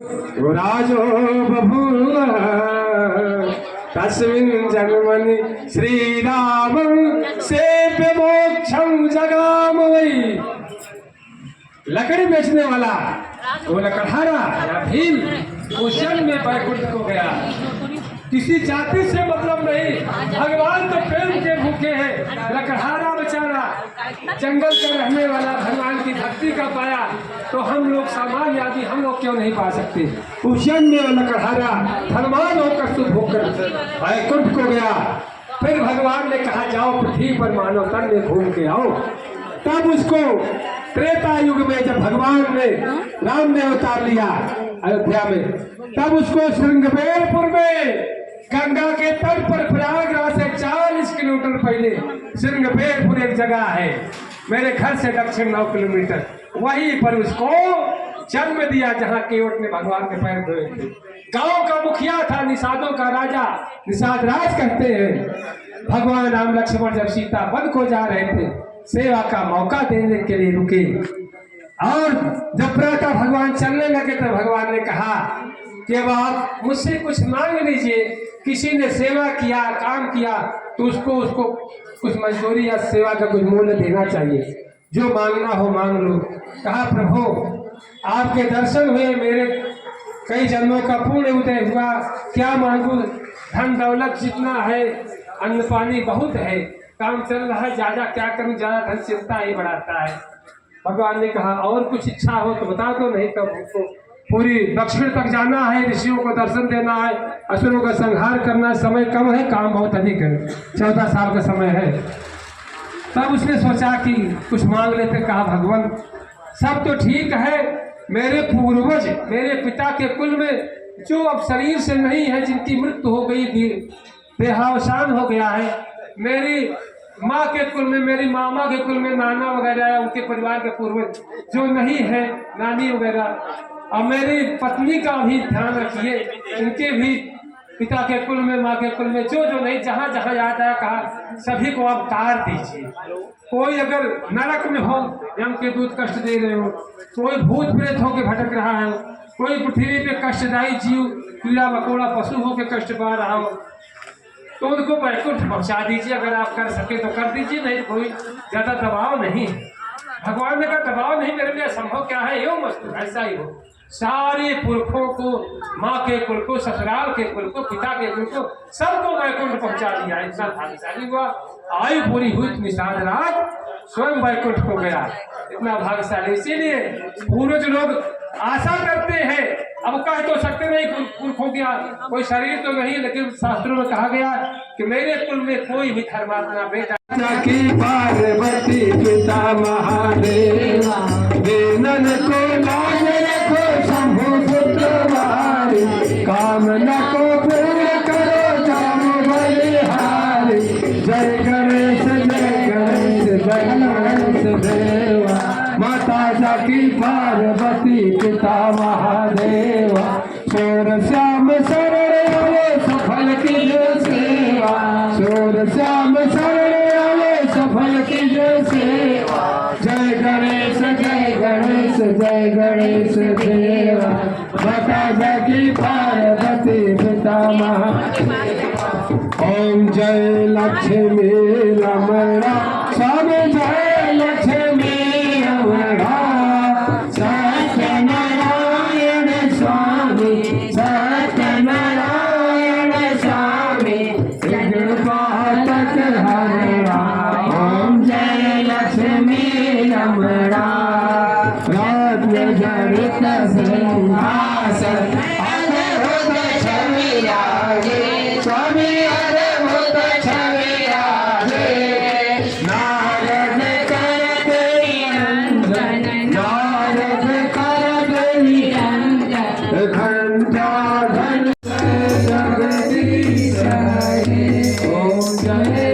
राजो बभूव तस्मिन् जन्मनि श्रीराम सेव्य मोक्षम जगाम वही। लकड़ी बेचने वाला वो लकड़हारा या भीम उस जन्म में बैकुंठ को गया। किसी जाति से मतलब नहीं, भगवान तो प्रेम के भूखे हैं। लकड़हारा बेचारा जंगल का रहने वाला भगवान की भक्ति का पाया, तो हम लोग सामान्य आदि हम लोग क्यों नहीं पा सकते। उस जन्म में लकड़हारा धनवान होकर सुख होकर बैकुंठ को गया। फिर भगवान ने कहा जाओ पृथ्वी पर मानव तन में घूम के आओ। तब उसको त्रेता युग में जब भगवान ने राम ने अवतार लिया अयोध्या में, तब उसको श्रृंगबेरपुर में गंगा के तट पर प्रयागराज से 40 किलोमीटर पहले श्रृंगबेरपुर एक जगह है, मेरे घर से दक्षिण 9 किलोमीटर, वहीं पर उसको जन्म दिया जहाँ केवट ने भगवान के पैर धोए थे। गांव का मुखिया था, निषादों का राजा, निषाद राज कहते हैं। भगवान राम लक्ष्मण जब सीता वन को जा रहे थे, सेवा का मौका देने के लिए रुके, और जब प्रातः भगवान चलने लगे तो भगवान ने कहा कि अब आप मुझसे कुछ मांग लीजिए। किसी ने सेवा किया, काम किया, तो उसको कुछ मजदूरी या सेवा का कुछ मूल्य देना चाहिए। जो मांगना हो मांग लो। कहा प्रभु आपके दर्शन हुए, मेरे कई जन्मों का पुण्य उदय हुआ, क्या मांगू। धन दौलत जितना है, अन्न पानी बहुत है, काम चल रहा है, ज्यादा क्या करूं, ज्यादा धन चिंता ही बढ़ाता है। भगवान ने कहा और कुछ इच्छा हो तो बता दो, नहीं तो हमको पूरी दक्षिण तक जाना है, ऋषियों को दर्शन देना है, असुरों का संहार करना है, समय कम है, काम बहुत अधिक है, 14 साल का समय है। तब उसने सोचा कि कुछ मांग लेते। कहा भगवान सब तो ठीक है, मेरे पूर्वज मेरे पिता के कुल में जो अब शरीर से नहीं है, जिनकी मृत्यु हो गई थी, देहावसान हो गया है, मेरी माँ के कुल में, मेरी मामा के कुल में नाना वगैरह है, उनके परिवार के पूर्वज जो नहीं है, नानी वगैरह, और मेरी पत्नी का भी ध्यान रखिए, इनके भी पिता के कुल में, माँ के कुल में जो नहीं, जहाँ जहाँ याद आया कहा सभी को आप तार दीजिए। कोई अगर नरक में हो, यम के दूत कष्ट दे रहे हो, कोई भूत प्रेत होकर भटक रहा है, कोई पृथ्वी पे कष्टदायी जीव कीड़ा मकोड़ा पशु होकर कष्ट पा रहा हो, तो उनको बैकुंठ पहुंचा दीजिए। अगर आप कर सके तो कर दीजिए, नहीं तो कोई ज्यादा दबाव नहीं। भगवान ने कहा दबाव नहीं, मेरे लिए असंभव क्या है, यो मस्त ऐसा ही हो। सारे पुरखों को, माँ के कुल को, ससुराल के कुल को, पिता के कुल को, सबको बैकुंठ पहुंचा दिया। इतना भाग्यशाली हुआ, आयु पूरी हुई, निषाद राज स्वयं बैकुंठ को गया। इतना भाग्यशाली, इसीलिए पूर्वज लोग आशा करते हैं। अब कह तो सकते नहीं पुरखों की कोई शरीर तो नहीं, लेकिन शास्त्रों में कहा गया कि मेरे कुल में कोई भी धर्मात्मा बेटा की पार्वती पिता महादेवा, देनन को लाज रखो शंभु पुत्रवारी, कामना को पूर्ण करो जाम बलिहारी। जय गणेश जय गणेश जय गणेश देवा, माता जाकी पार्वती पिता महादेवा, शोर श्याम शरण आवे सफल की जो सेवा, शोर श्याम शरण आवे सफल की जो सेवा। जय गणेश जय गणेश जय गणेश देवा, माता जाकी पार्वती पिता महादेवा। ओम जय लक्ष्मी रमणा स्वामी, जय लक्ष्मी रमणा, सत्यनारायण स्वामी, सत्यनारायण स्वामी, विघ्नपातक हरणा। ओम जय लक्ष्मी रमणा, रत्न जड़ित सिंहासन, अद्भुत छवि राजे, स्वामी अद्भुत छवि राजे। नारद कर गई नंदन, नारद कर गई नंदन, घंटा धन जगदीश हरे। ओम जय